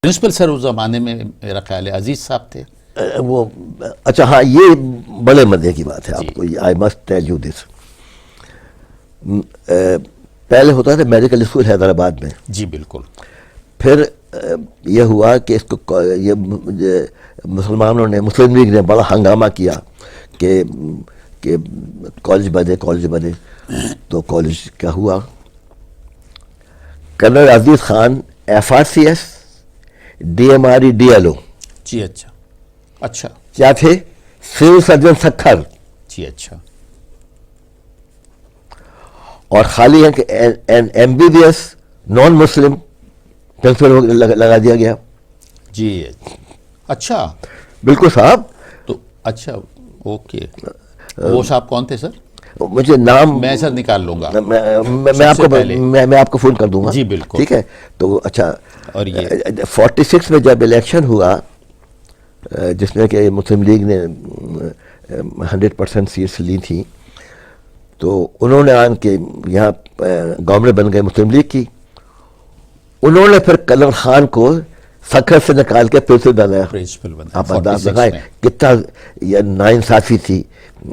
Principal sir اس زمانے میں میرا خیال ہے عزیز صاحب تھے وہ اچھا ہاں یہ بڑے مزے کی بات ہے آپ کو, I must tell you this. پہلے ہوتا تھا میڈیکل اسکول حیدرآباد میں. جی بالکل. پھر یہ ہوا کہ اس کو یہ مسلمانوں نے, مسلم لیگ نے بڑا ہنگامہ کیا کہ کالج بنے. تو کالج کیا ہوا, کرنل عزیز خان FRCS DMRE DLO. جی اچھا کیا تھے, سول سرجن سکھر. جی اچھا. اور خالی ہے کہ MBBS نان مسلم پرنسپل لگا دیا گیا. جی اچھا بالکل صاحب. تو اچھا اوکے. وہ صاحب کون تھے سر؟ مجھے نام میں سر نکال لوں گا, میں آپ کو فون کر دوں گا. جی بالکل. ٹھیک ہے. تو اچھا, اور یہ 46 میں جب الیکشن ہوا جس میں کہ مسلم لیگ نے 100% سیٹس لی تھیں, تو انہوں نے آن کے یہاں گورنر بن گئے مسلم لیگ کی. انہوں نے پھر کرنل خان کو سکھر سے نکال کے پرنسپل بنایا. آپ انداز لگائیں کتنا یہ ناانصافی تھی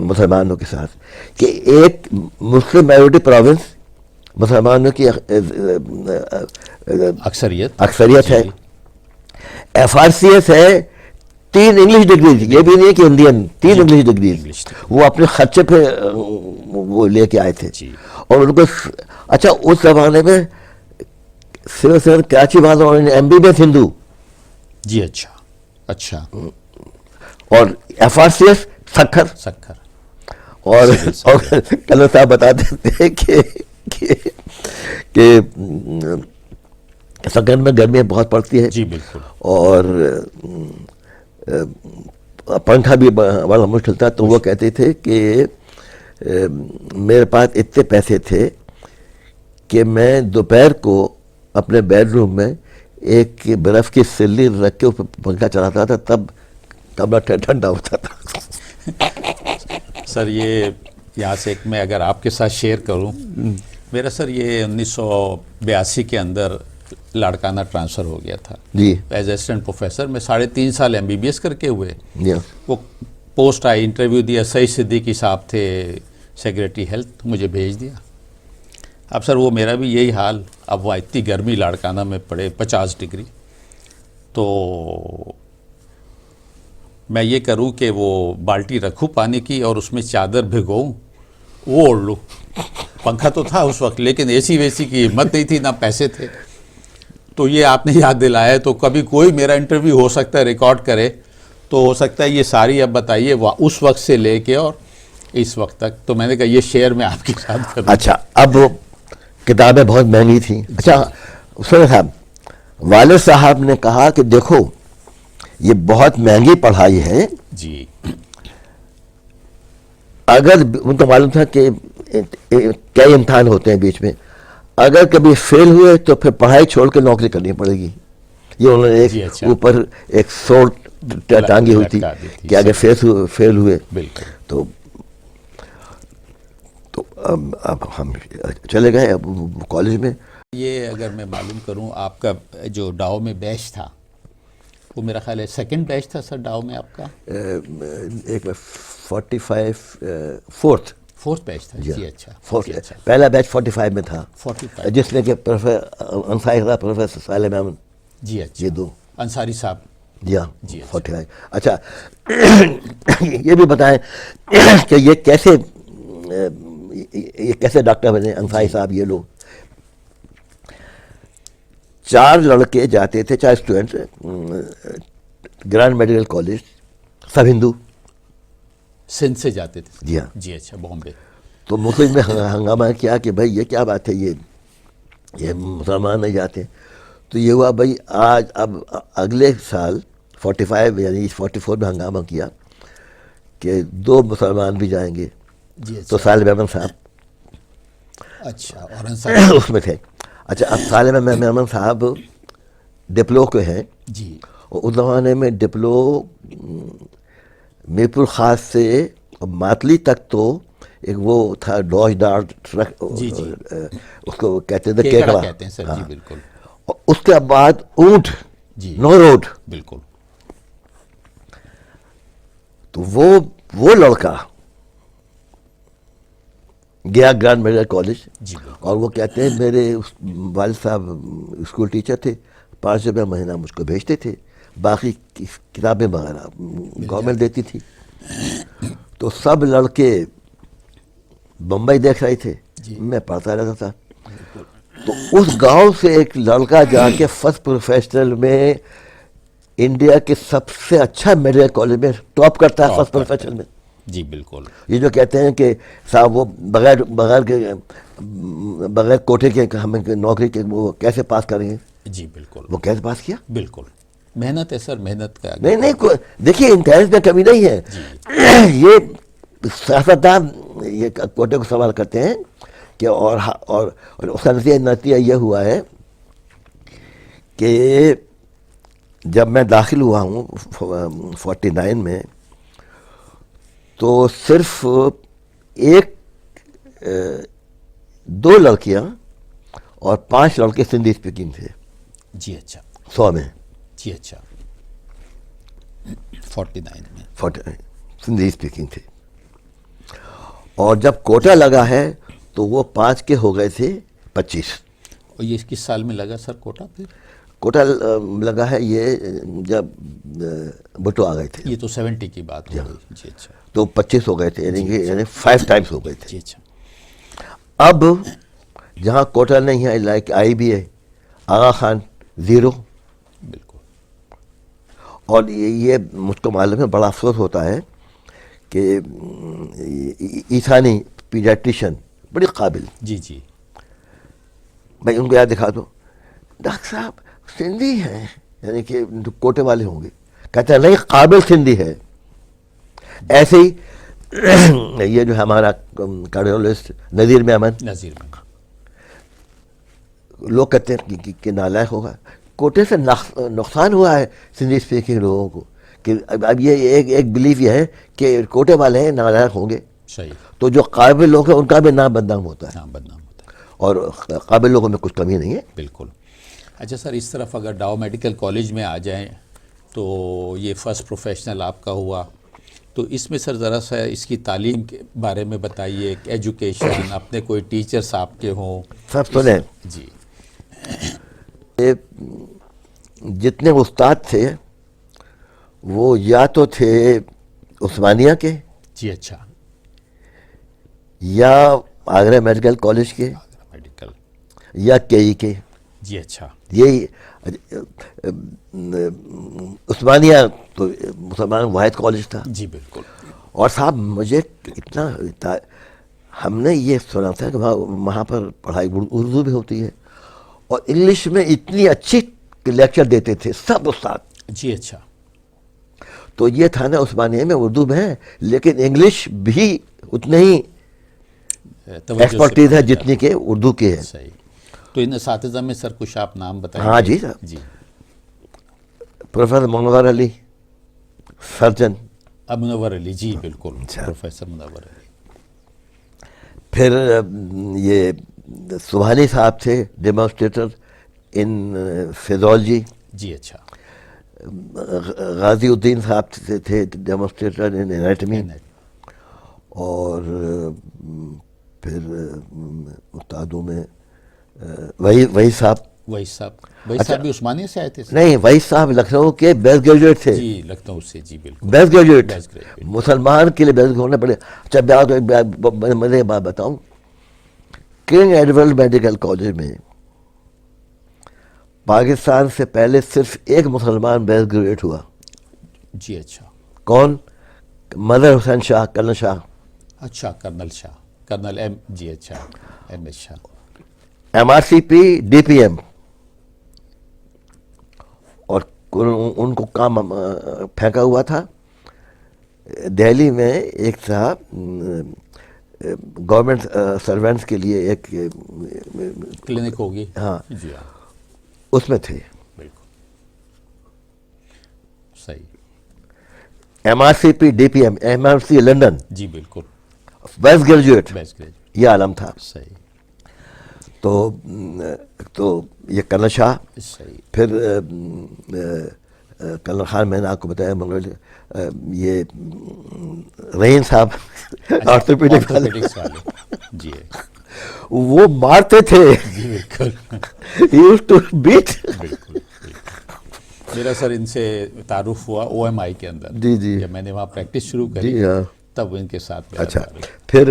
مسلمانوں کے ساتھ کہ ایک مسلم میجورٹی پروونس مسلمانوں کی اکثریت ہے. FRCS ہے 3 انگلش ڈگریز, یہ بھی نہیں ہے کہ انڈین, 3 انگلش ڈگریز وہ اپنے خرچے پہ وہ لے کے آئے تھے. اور ان کو اچھا اس زمانے میں صرف کراچی والوں نے MBBS ہندو. جی اچھا. اور FRCS سکھر. اور کلر صاحب بتاتے تھے کہ سکھر میں گرمی بہت پڑتی ہے. جی بالکل. اور پنکھا بھی بڑا مشکل تھا. تو وہ کہتے تھے کہ میرے پاس اتنے پیسے تھے کہ میں دوپہر کو اپنے بیڈ روم میں ایک برف کی سلی رکھ کے پنکھا چلاتا تھا, تب کمرہ ٹھنڈا ہوتا تھا. سر یہ یہاں سے ایک میں اگر آپ کے ساتھ شیئر کروں, میرا سر یہ 1982 کے اندر لاڑکانہ ٹرانسفر ہو گیا تھا. جی. ایز اسسٹنٹ پروفیسر میں 3.5 سال MBBS کر کے ہوئے. وہ پوسٹ آئی, انٹرویو دیا, سعید صدیقی صاحب تھے سیکریٹری ہیلتھ, مجھے بھیج دیا. اب سر وہ میرا بھی یہی حال. اب وہ اتنی گرمی لاڑکانہ میں پڑے 50 ڈگری, تو میں یہ کروں کہ وہ بالٹی رکھوں پانی کی اور اس میں چادر بھگوؤں, وہ اوڑھ لوں. پنکھا تو تھا اس وقت لیکن AC ویسی کی ہمت نہیں تھی, نہ پیسے تھے. تو یہ آپ نے یاد دلایا. تو کبھی کوئی میرا انٹرویو ہو سکتا ہے ریکارڈ کرے, تو ہو سکتا ہے یہ ساری اب بتائیے اس وقت سے لے کے اور اس وقت تک. تو میں نے کہا یہ شیئر میں آپ کے ساتھ کروں. اچھا, اب کتابیں بہت مہنگی تھیں. اچھا سنیں صاحب, والد صاحب نے کہا کہ دیکھو یہ بہت مہنگی پڑھائی ہے. جی. اگر ان کو معلوم تھا کہ کئی امتحان ہوتے ہیں بیچ میں, اگر کبھی فیل ہوئے تو پھر پڑھائی چھوڑ کے نوکری کرنی پڑے گی. یہ انہوں نے ایک اوپر ایک سوٹ ٹانگی ہوئی تھی کہ اگر فیل ہوئے تو اب ہم چلے گئے اب کالج میں. یہ اگر میں معلوم کروں, آپ کا جو ڈاؤ میں بیچ تھا وہ میرا خیال ہے 2nd بیچ تھا سر ڈاؤ میں آپ کا. ایک 45 4th بیچ تھا. جی اچھا. پہلا بیچ 45 میں تھا, 45 جس میں کہ انصاری صاحب, پروفیسر صالح محمد. جی اچھا. یہ 2 انصاری صاحب. جی ہاں 45. اچھا یہ بھی بتائیں کہ یہ کیسے ڈاکٹر بنے انصاری صاحب. یہ لوگ 4 لڑکے جاتے تھے, 4 اسٹوڈنٹ گرینڈ میڈیکل کالج, سب ہندو, سندھ سے جاتے تھے. جی ہاں. جی اچھا. بامبے. تو مسلم نے ہنگامہ کیا کہ بھائی یہ کیا بات ہے, یہ مسلمان نہیں جاتے. تو یہ ہوا بھائی آج اب اگلے سال 45 یعنی 44 میں ہنگامہ کیا کہ 2 مسلمان بھی جائیں گے. تو صالح محمد صاحب اچھا اور اس میں تھے. اچھا اب صالح محمد صاحب ڈپلو کے ہیں. جی. اس زمانے میں ڈپلو میرپور خاص سے ماتلی تک تو ایک وہ تھا ڈوج ڈارٹ ٹرک, اس کو کہتے تھے کیکڑا. کہتے ہیں سر. جی بالکل. اس کے بعد اونٹ جی نو روڈ. بالکل. تو وہ لڑکا گیا گرانڈ میڈیکل کالج, جی اور وہ کہتے ہیں میرے والد صاحب اسکول ٹیچر تھے, 500 روپے مہینہ مجھ کو بھیجتے تھے, باقی کتابیں وغیرہ گورنمنٹ دیتی تھی. تو سب لڑکے بمبئی دیکھ رہے تھے, میں پڑھتا رہتا تھا. تو اس گاؤں سے ایک لڑکا جا کے فرسٹ پروفیشنل میں انڈیا کے سب سے اچھا میڈیکل کالج میں ٹاپ کرتا ہے فرسٹ پروفیشنل میں. جی بالکل. یہ جو کہتے ہیں کہ صاحب وہ بغیر کوٹے کے ہمیں نوکری کے وہ کیسے پاس کریں گے, جی بالکل. وہ کیسے پاس کیا؟ بالکل محنت ہے سر, محنت کا. نہیں دیکھیے انٹیلیجنس میں کمی نہیں ہے. یہ سیاستدان یہ کوٹے کو سوال کرتے ہیں کہ اور اس کا نتیجہ یہ ہوا ہے کہ جب میں داخل ہوا ہوں 49 میں, تو صرف 2 لڑکیاں اور 5 لڑکے سندھی اسپیکنگ تھے. جی اچھا. 100 میں. جی اچھا. 49 میں سندھی اسپیکنگ تھے. اور جب کوٹا لگا ہے تو وہ 5 کے ہو گئے تھے 25. اور یہ کس سال میں لگا سر کوٹا؟ پھر کوٹا لگا ہے یہ جب بھٹو آ گئے تھے. یہ تو 70 کی بات ہو گئی. جی اچھا. تو 25 ہو گئے تھے, یعنی 5 ٹائمز ہو گئے تھے. جی اچھا. اب جہاں کوٹا نہیں ہے, لائک آئی بی ہے, آغا خان 0. بالکل. اور یہ مجھ کو معلوم ہے, بڑا افسوس ہوتا ہے کہ عیسانی پیڈیاٹریشین بڑی قابل, جی جی, بھائی ان کو یاد دکھا دو, ڈاکٹر صاحب سندھی ہیں, یعنی کہ کوٹے والے ہوں گے. کہتے ہیں نہیں, قابل سندھی ہے. ایسے ہی یہ جو ہمارا کارڈیولوجسٹ نذیر محمد, لوگ کہتے ہیں کہ نالائق ہوگا. کوٹے سے نقصان ہوا ہے سندھی اسپیکنگ لوگوں کو, کہ اب یہ ایک بلیف یہ ہے کہ کوٹے والے ہیں نالائق ہوں گے. صحیح. تو جو قابل لوگ ہیں ان کا بھی نام بدنام ہوتا ہے, بدنام ہوتا ہے, اور قابل لوگوں میں کچھ کمی نہیں ہے. بالکل. اچھا سر, اس طرف اگر ڈاؤ میڈیکل کالج میں آ جائیں تو یہ فرسٹ پروفیشنل آپ کا ہوا, تو اس میں سر ذرا سا اس کی تعلیم کے بارے میں بتائیے. ایجوکیشن, اپنے کوئی ٹیچرس آپ کے ہوں؟ سب سنیں. جی. جتنے استاد تھے وہ یا تو تھے عثمانیہ کے, جی اچھا, یا آگرہ میڈیکل کالج کے, میڈیکل, یا کے ای کے. جی اچھا. یہی عثمانیہ تو مسلمان واحد کالج تھا. جی بالکل. اور صاحب مجھے اتنا ہم نے یہ سنا تھا کہ وہاں پر پڑھائی اردو بھی ہوتی ہے, اور انگلش میں اتنی اچھی لیکچر دیتے تھے سب استاد. جی اچھا. تو یہ تھا نا, عثمانیہ میں اردو میں ہے لیکن انگلش بھی اتنے ہی ایکسپرٹیز ہے جتنی کہ اردو کی ہے. صحیح. تو ان اساتذہ میں سر کچھ آپ نام بتائیں؟ ہاں جی صاحب. جی. پروفیسر منور علی, سرجن. منور علی, جی بالکل, پروفیسر منور علی. پھر یہ سبحانی صاحب تھے, ڈیمانسٹریٹر ان فیزولوجی. جی اچھا. غازی الدین صاحب تھے ڈیمانسٹریٹر ان انیٹمی. اور پھر استادوں میں وہی صاحب. وہی صاحب بھی عثمانیہ سے آئے تھے؟ نہیں, وہی صاحب لکھنؤ کے بیسٹ گریجویٹ تھے. جی لکھنؤ سے, جی بالکل, بیسٹ گریجویٹ. مسلمان کے لیے بیسٹ ہونے پڑے. اچھا میں بات بتاؤں, کنگ ایڈورڈ میڈیکل کالج میں پاکستان سے پہلے صرف ایک مسلمان بیسٹ گریجویٹ ہوا. جی اچھا. کون؟ مظہر حسین شاہ, کرنل شاہ. اچھا, کرنل شاہ, کرنل ایم. جی اچھا, M S Shah. M R C P D P M. اور ان کو کام پھینکا ہوا تھا. دہلی میں ایک صاحب گورنمنٹ سروینٹس کے لیے ایک کلینک ہوگی. ہاں, جی ہاں, اس میں تھے. بالکل صحیح. M R C P D P M, M R C London. جی بالکل. بیسٹ گریجویٹ, بیسٹ گریجویٹ, یہ عالم تھا. صحیح. تو یہ کرنل شاہ، صحیح، پھر کرنل خان میں نے آپ کو بتایا، مگر یہ رحیم صاحب آرتھوپیڈک آرتھوپیڈکس والے، جی وہ مارتے تھے. جی بالکل He used to beat. بالکل. میرا سر ان سے تعارف ہوا او ایم آئی کے اندر. جی جی جب میں نے وہاں پریکٹس شروع کری جی ہاں. تب ان کے ساتھ میرا اچھا، تعارف. پھر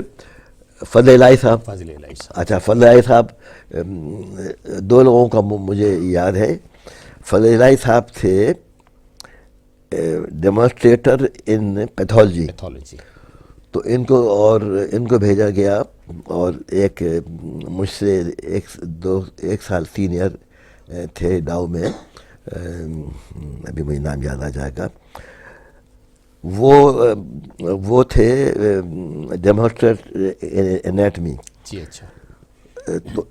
فضل الہی صاحب. فاضل الہی صاحب. اچھا، فضل الہی صاحب، دو لوگوں کا مجھے یاد ہے. فضل الہی صاحب تھے ڈیمونسٹریٹر ان پیتھولوجی. پیتھولوجی. تو ان کو بھیجا گیا، اور ایک مجھ سے ایک سال سینئر تھے ڈاؤ میں، ابھی مجھے نام یاد آ جائے گا. وہ تھے ڈیمونسٹریٹ انیٹمی. جی اچھا. تو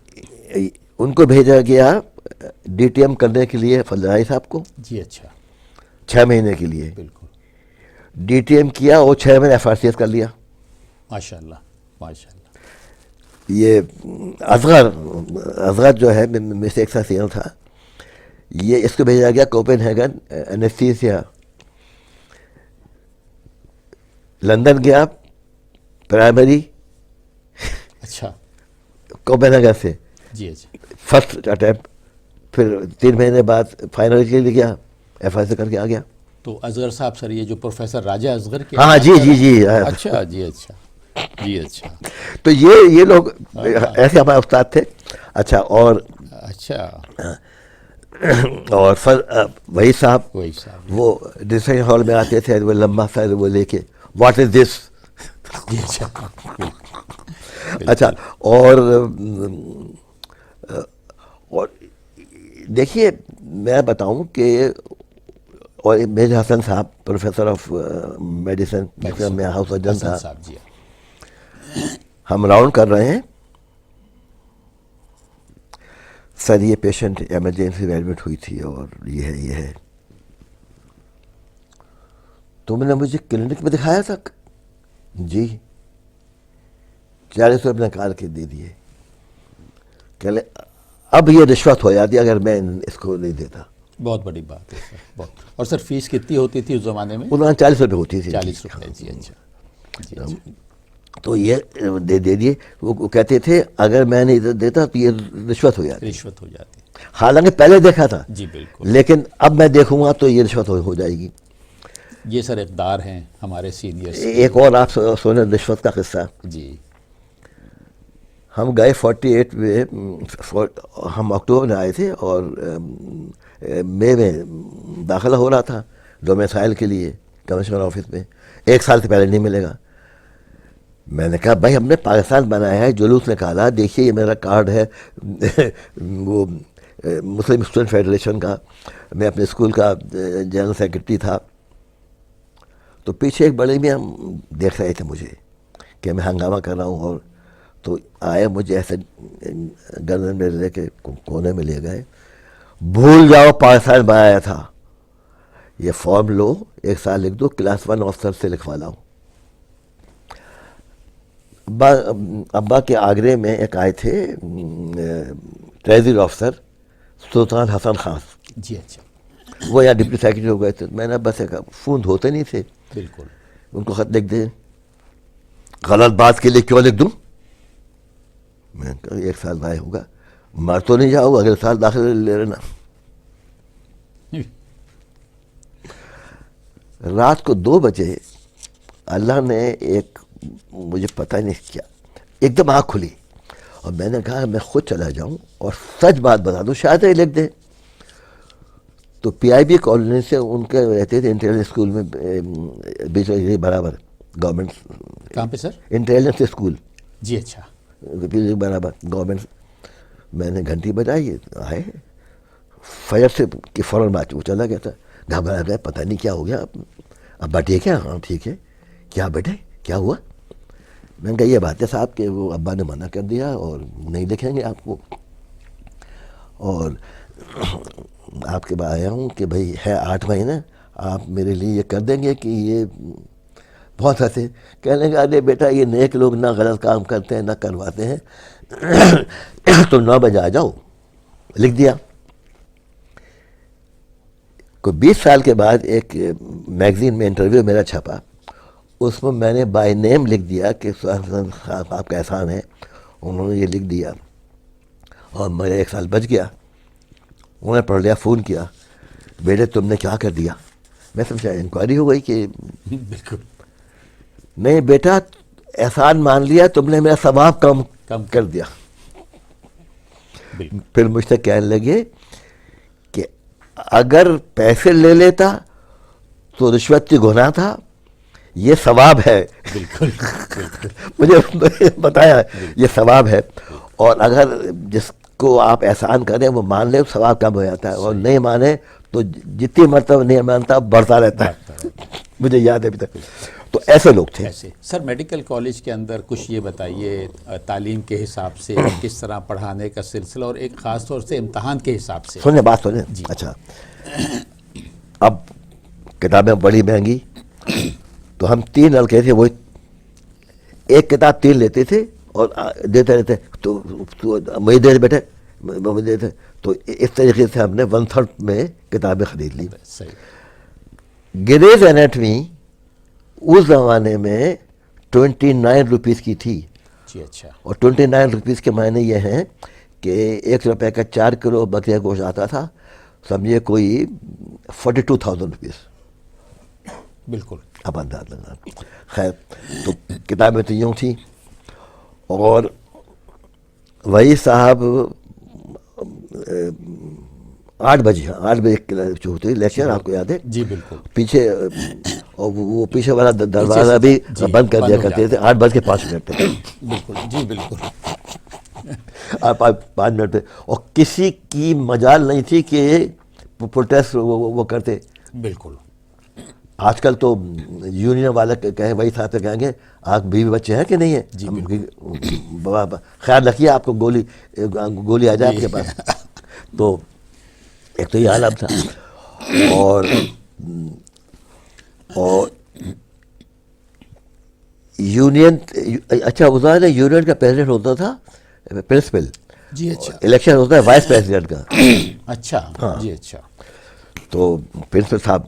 ان کو بھیجا گیا ڈی ٹی ایم کرنے کے لیے فضل الہی صاحب کو، جی اچھا. 6 مہینے کے لیے. بالکل. ڈی ٹی ایم کیا اور 6 مہینے ایف آر سی ایس کر لیا. ماشاء اللہ ماشاء اللہ. یہ اصغر جو ہے میں سے ایک ساتھ سینئر تھا، یہ اس کو بھیجا گیا کوپن ہیگن اینستھیسیا. لندن گیا پرائمری اچھا. کوپن ہیگن سے جی اچھا. فرسٹ اٹیمپٹ، پھر 3 مہینے بعد فائنل کے لیے گیا، ایف آئی سے کر کے آ گیا. تو اصغر صاحب سر یہ جو پروفیسر راجہ اصغر کے، ہاں جی جی جی. اچھا جی اچھا جی اچھا. تو یہ لوگ ایسے ہمارے استاد تھے. اچھا، اور اچھا وہی صاحب، وہی صاحب. وہ ڈسکشن ہال میں آتے تھے، وہ لمبا سر وہ لے کے، واٹ از دس. جی اچھا. اچھا، اور دیکھیے میں بتاؤں کہ اور میجر حسن صاحب پروفیسر آف میڈیسن، میں ہاؤس سرجن تھا. صاحب جی. ہم راؤنڈ کر رہے ہیں، سر یہ پیشنٹ ایمرجنسی میں ایڈمٹ ہوئی تھی اور یہ ہے. تو میں نے مجھے کلینک میں دکھایا تھا. جی 40 روپئے نکال کے دے دیے. کہ اب یہ رشوت ہو جاتی اگر میں اس کو نہیں دیتا. بہت بڑی بات ہے سر، بہت. اور سر فیس کتنی ہوتی تھی اس زمانے میں؟ 40 روپئے ہوتی تھی. 40 روپئے. جی اچھا. جی اچھا. تو یہ دے دیے. وہ کہتے تھے اگر میں نہیں دیتا تو یہ رشوت ہو جاتی. رشوت ہو جاتی. حالانکہ پہلے دیکھا تھا، جی بالکل. لیکن اب میں دیکھوں گا تو یہ رشوت ہو جائے گی. یہ سر اقدار ہیں ہمارے سینئرز. ایک اور آپ سونے رشوت کا قصہ. جی. ہم گئے 48 میں، ہم اکتوبر میں آئے تھے اور مئی میں داخلہ ہو رہا تھا ڈومیسائل کے لیے کمشنر آفس میں. 1 سال سے پہلے نہیں ملے گا. میں نے کہا بھائی ہم نے پاکستان بنایا ہے، جلوس نکالا، دیکھیے یہ میرا کارڈ ہے وہ مسلم اسٹوڈنٹ فیڈریشن کا، میں اپنے اسکول کا جنرل سیکرٹری تھا. تو پیچھے ایک بڑے میاں دیکھ رہے تھے مجھے کہ میں ہنگامہ کر رہا ہوں، اور تو آئے مجھے ایسے گردن میں لے کے کونے میں لے گئے. بھول جاؤ پاکستان بنایا تھا، یہ فارم لو، 1 سال لکھ دو، کلاس 1 آفسر سے لکھوا لاؤ. ابا کے آگرے میں ایک آئے تھے ٹریزری آفسر سلطان حسن خان. جی اچھا. وہ یہاں ڈپٹی سیکرٹری ہو گئے تھے. میں نے بس فون ہوتے نہیں تھے، بالکل. ان کو خط لکھ دیں. غلط بات کے لیے کیوں لکھ دوں؟ میں نے کہا 1 سال ضائع ہوگا، مر تو نہیں جاؤ، اگلے سال داخلہ لے لینا. رات کو 2 بجے اللہ نے ایک، مجھے پتہ نہیں کیا، ایک دم آنکھ کھلی اور میں نے کہا میں خود چلا جاؤں اور سچ بات بتا دوں، شاید ہی لکھ دیں. تو پی آئی بی کالونی سے ان کے رہتے تھے انٹیلیجنس اسکول میں، بیچ برابر گورنمنٹ. کہاں پہ سر؟ Intelligence school. جی اچھا. برابر گورنمنٹ. میں نے گھنٹی بجائی، آئے فجر سے کہ فوراً بات، وہ چلا گیا تھا. گھبرا گیا، پتہ نہیں کیا ہو گیا. ابا ٹھیک ہے؟ ہاں ٹھیک ہے. کیا بیٹے کیا ہوا؟ میں نے کہا یہ بات ہے صاحب کہ وہ ابا نے منع کر دیا اور نہیں لکھیں گے آپ کو، اور آپ کے بعد آیا ہوں کہ بھائی ہے 8 مہینہ، آپ میرے لیے یہ کر دیں گے کہ یہ بہت ہنسے. کہنے لگا ارے بیٹا یہ نیک لوگ نہ غلط کام کرتے ہیں نہ کرواتے ہیں, تم 9 بجے آ جاؤ. لکھ دیا. کوئی 20 سال کے بعد ایک میگزین میں انٹرویو میرا چھپا, اس میں میں نے بائی نیم لکھ دیا کہ آپ کا احسان ہے. انہوں نے یہ لکھ دیا اور میرا 1 سال بچ گیا. انہوں نے پڑھ لیا, فون کیا, بیٹے تم نے کیا کر دیا؟ میں سمجھا انکوائری ہو گئی کہ بالکل نہیں بیٹا احسان مان لیا تم نے, میرا ثواب کم کر دیا. بالکل پھر مجھ سے کہنے لگے کہ اگر پیسے لے لیتا تو رشوت کی گناہ تھا, یہ ثواب ہے. بالکل مجھے بتایا یہ ثواب ہے, اور اگر جس کو آپ احسان کریں وہ مان لے ثواب کم ہو جاتا ہے, اور نہیں مانے تو جتنی مرتبہ نہیں مانتا بڑھتا رہتا ہے. مجھے یاد ہے ابھی تک. تو ایسے لوگ تھے. ایسے سر میڈیکل کالج کے اندر کچھ یہ بتائیے تعلیم کے حساب سے کس طرح پڑھانے کا سلسلہ, اور ایک خاص طور سے امتحان کے حساب سے. سنیں بات سنیں. اچھا اب کتابیں بڑی مہنگی, تو ہم 3 لڑکے تھے, وہ ایک کتاب 3 لیتے تھے اور دیتے رہتے, تو مجھے دے بیٹے مجھے دیتے. تو اس طریقے سے ہم نے 1/3 میں کتابیں خرید لی. گریز اینیٹمی اس زمانے میں 29 روپیز کی تھی. جی اچھا. اور 29 روپیز کے معنی یہ ہیں کہ 1 روپے کا 4 کلو بکرے گوشت آتا تھا, سمجھے کوئی 42,000 روپیز. بالکل اب انداز لگا. خیر تو کتابیں تو یوں تھیں, اور وہی صاحب 8 بجے جو ہوتی لیکچر آپ کو یاد ہے. جی بالکل. پیچھے اور وہ پیچھے والا دروازہ بھی بند کر دیا کرتے تھے. 8:05 پہ. بالکل جی بالکل. آپ 5 منٹ پہ, اور کسی کی مجال نہیں تھی کہ پروٹیسٹ وہ کرتے. بالکل. آج کل تو یونین والے کہیں وہی ساتھ کہیں گے آپ بیوی بچے ہیں کہ نہیں ہیں. جی خیال رکھیے آپ کو گولی آ جائے آپ کے پاس. تو ایک تو یہ عالم تھا, اور یونین. اچھا اس نے یونین کا پریزیڈنٹ ہوتا تھا پرنسپل. جی اچھا. الیکشن ہوتا ہے وائس پریزیڈنٹ کا. اچھا. جی اچھا. تو پرنسپل صاحب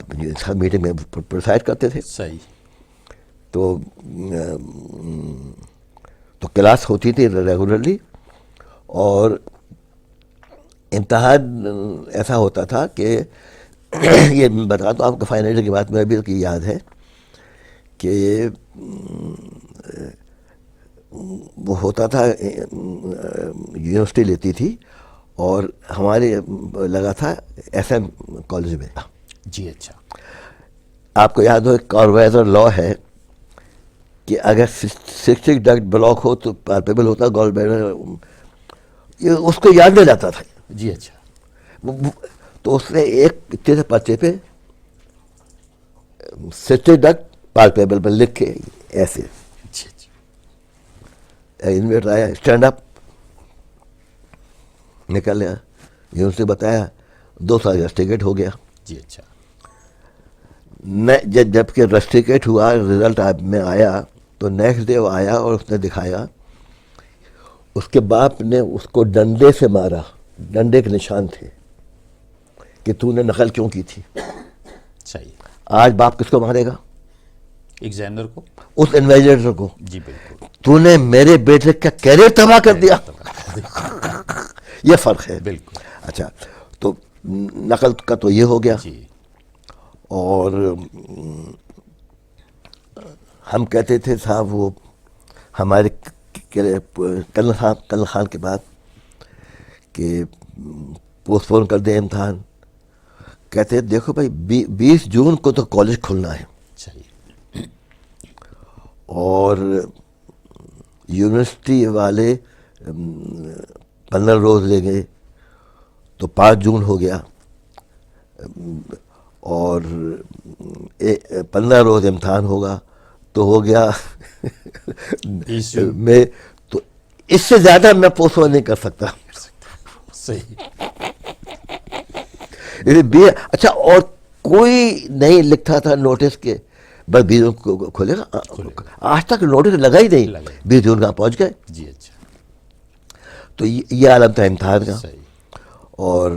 میٹنگ میں پرسائڈ کرتے تھے. صحیح. تو کلاس ہوتی تھی ریگولرلی, اور امتحان ایسا ہوتا تھا کہ یہ بتاتا ہوں آپ کو فائنل کی بات میں ابھی تک یاد ہے کہ وہ ہوتا تھا, یونیورسٹی لیتی تھی, اور ہمارے لگا تھا SM کالج میں. جی اچھا. آپ کو یاد ہو کاروائزر لا ہے کہ اگر 60 ڈکٹ بلاک ہو تو پالپیبل ہوتا گورنمنٹ, یہ اس کو یاد نہیں جاتا تھا. جی اچھا. تو اس نے ایک اتنے سے پرچے پہ 60 ڈکٹ پالپیبل پر لکھ کے ایسے انویٹر آیا, اسٹینڈ اپ, نکل گیا. یونیورسٹی بتایا 2 سال رسٹیکیٹ ہو گیا. جی اچھا. جب کہ رسٹیکیٹ ہوا رزلٹ میں آیا تو نیکسٹ ڈے وہ آیا اور اس نے دکھایا, اس کے باپ نے اس کو ڈنڈے سے مارا, ڈنڈے کے نشان تھے کہ تو نے نقل کیوں کی تھی. صحیح. آج باپ کس کو مارے گا؟ ایگزامنر کو, اس انویسٹیگیٹر کو. جی بالکل. تو نے میرے بیٹے کا کیریئر تباہ کر دیا. یہ فرق ہے. بالکل. اچھا تو نقل کا تو یہ ہو گیا. جی. اور ہم کہتے تھے صاحب وہ ہمارے کرنل خان کے بعد کہ پوسٹ پون کر دیں امتحان. کہتے دیکھو بھائی 20 جون کو تو کالج کھلنا ہے. صحیح. اور یونیورسٹی والے 15 روز لے گئے تو 5 جون ہو گیا, اور 15 روز امتحان ہوگا تو ہو گیا میں. تو اس سے زیادہ میں پوسٹ پون نہیں کر سکتا. صحیح. اچھا اور کوئی نہیں لکھتا تھا نوٹس کے بس 20 جون کو کھولے گا. آج تک نوٹس لگا ہی نہیں, 20 جون کہاں پہنچ گئے. جی اچھا. تو یہ عالم تھا امتحان کا. صحیح. اور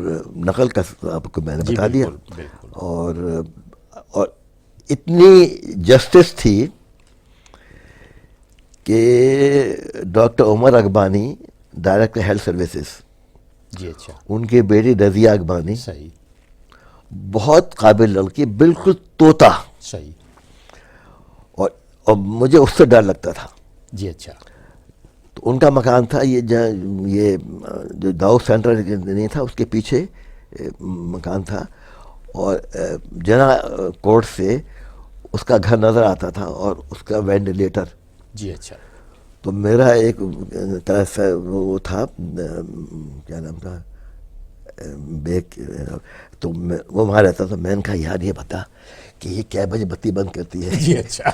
نقل کا آپ کو میں نے جی بتا دیا. بالکل. اور اتنی جسٹس تھی کہ ڈاکٹر عمر اقبانی ڈائریکٹر ہیلتھ سروسز, جی اچھا. ان کی بیٹی رضیہ اقبانی, صحیح. بہت قابل لڑکی, بالکل طوطا. صحیح. اور مجھے اس سے ڈر لگتا تھا. جی اچھا. تو ان کا مکان تھا یہ جو داؤد سینٹر نہیں تھا اس کے پیچھے مکان تھا, اور جنا کوٹ سے اس کا گھر نظر آتا تھا اور اس کا وینٹیلیٹر. جی اچھا. تو میرا ایک طرح سے وہ تھا, کیا نام تھا, بیک, تو وہ وہاں رہتا تھا. میں نے کہا یار یہ بتا کہ یہ کیا بجے بتی بند کرتی ہے. جی اچھا.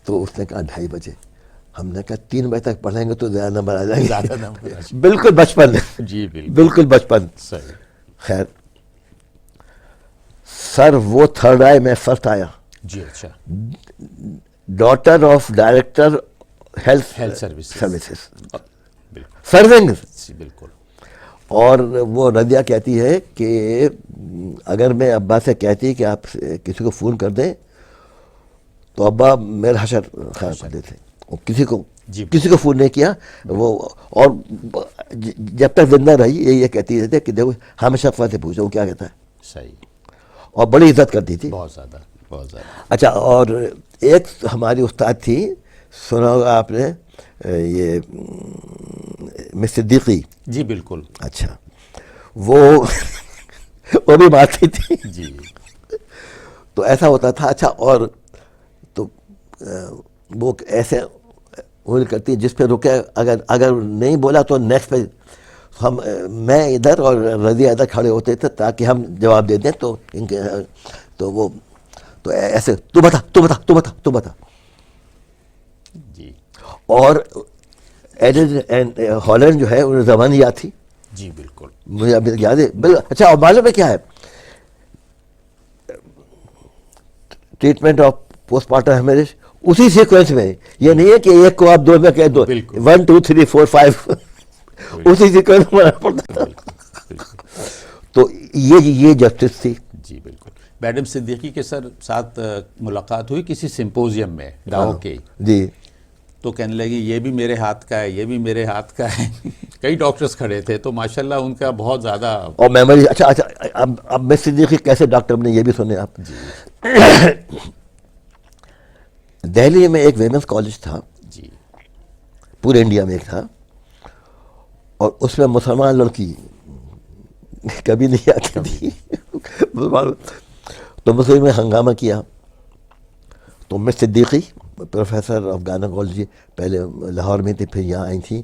تو اس نے کہا 2:30 بجے. ہم نے کہا 3 بجے تک پڑھیں گے تو زیادہ نمبر آ جائیں گے. زیادہ نمبر. بالکل بچپن. جی بالکل بچپن. صحیح. خیر سر وہ تھرڈ آئے میں فرسٹ آیا. جی اچھا. Daughter of director health services. Serving. بالکل. اور وہ رضیہ کہتی ہے کہ اگر میں ابا سے کہتی کہ آپ کسی کو فون کر دیں تو ابا میرا حشر خراب کر دیتے. کسی کو فون نہیں کیا وہ, اور جب تک زندہ رہی یہ کہتی رہتی کہ دیکھو ہمیشہ افواہ سے پوچھو وہ کیا کہتا ہے. صحیح. اور بڑی عزت کرتی تھی. بہت زیادہ. اچھا, اور ایک ہماری استاد تھی, سنا ہوگا آپ نے, یہ مس صدیقی. جی بالکل. اچھا, وہ بھی مارتی تھی. جی. تو ایسا ہوتا تھا. اچھا, اور تو وہ ایسے انگلی کرتی جس پہ رکے, اگر نہیں بولا تو نیکسٹ پہ میں ادھر اور رضیہ ادھر کھڑے ہوتے تھے تاکہ ہم جواب دے دیں. تو ان کے تو ایسے تو بتا. جی. اور ہالینڈ جو ہے انہیں زبان یاد تھی. جی بالکل. مجھے ابھی تک یاد ہے. اچھا, اور معلوم ہے کیا ہے treatment of post mortem haemorrhage اسی سیکوینس میں. یہ نہیں ہے کہ ایک کو آپ 2 میں کہہ دو 1 2 3 4 5 اسی سیکوینس میں پڑتا تھا. تو یہ جسٹس تھی. جی بالکل. میڈم صدیقی کے ساتھ ملاقات ہوئی کسی سمپوزیم میں ڈاؤ کے. جی. تو کہنے لگی یہ بھی میرے ہاتھ کا ہے, یہ بھی میرے ہاتھ کا ہے. کئی ڈاکٹرز کھڑے تھے تو ماشاءاللہ ان کا بہت زیادہ اور میموری. اچھا, اب میں صدیقی کیسے ڈاکٹر بنے یہ بھی سنیں آپ. دہلی میں ایک ویمنس کالج تھا. جی. پورے انڈیا میں ایک تھا, اور اس میں مسلمان لڑکی کبھی نہیں آتی تھی. تو مسلم نے ہنگامہ کیا. تو میں صدیقی پروفیسر آف گائنیکالوجی, پہلے لاہور میں تھی, پھر یہاں آئی تھیں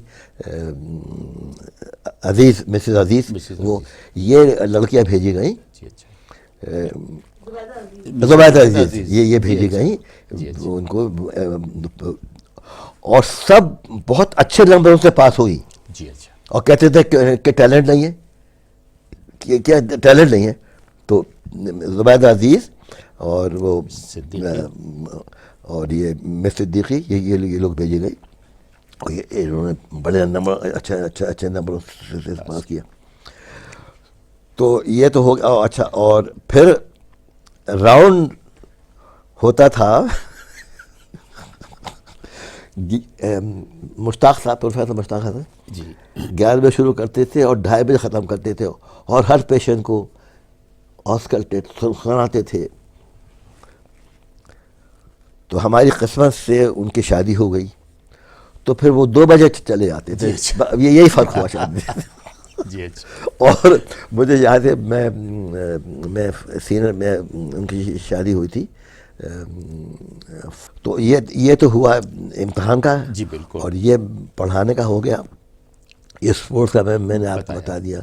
عزیز, مسز عزیز. وہ یہ لڑکیاں بھیجی گئیں, زبید عزیز یہ بھیجی گئیں ان کو, اور سب بہت اچھے نمبروں سے پاس ہوئی. جی اچھا. اور کہتے تھے کہ ٹیلنٹ نہیں ہے, کیا ٹیلنٹ نہیں ہے. تو زبید عزیز اور وہ اور یہ مس صدیقی یہ لوگ بھیجے گئے, اور انہوں نے بڑے نمبر اچھے نمبروں سے پاس کیا. تو یہ تو ہو گیا. اچھا, اور پھر راؤنڈ ہوتا تھا. مشتاق صاحب, پروفیسر مشتاق صاحب جی 11 بجے شروع کرتے تھے اور 2:30 بجے ختم کرتے تھے, اور ہر پیشنٹ کو آسکلٹیٹ سناتے تھے. تو ہماری قسمت سے ان کی شادی ہو گئی, تو پھر وہ 2 بجے چلے جاتے تھے. یہی فرق ہوا شادی. جی. اور مجھے یاد ہے میں سینئر میں ان کی شادی ہوئی تھی. تو یہ تو ہوا امتحان کا. جی بالکل. اور یہ پڑھانے کا ہو گیا. یہ اسپورٹس کا میں نے آپ کو بتا دیا.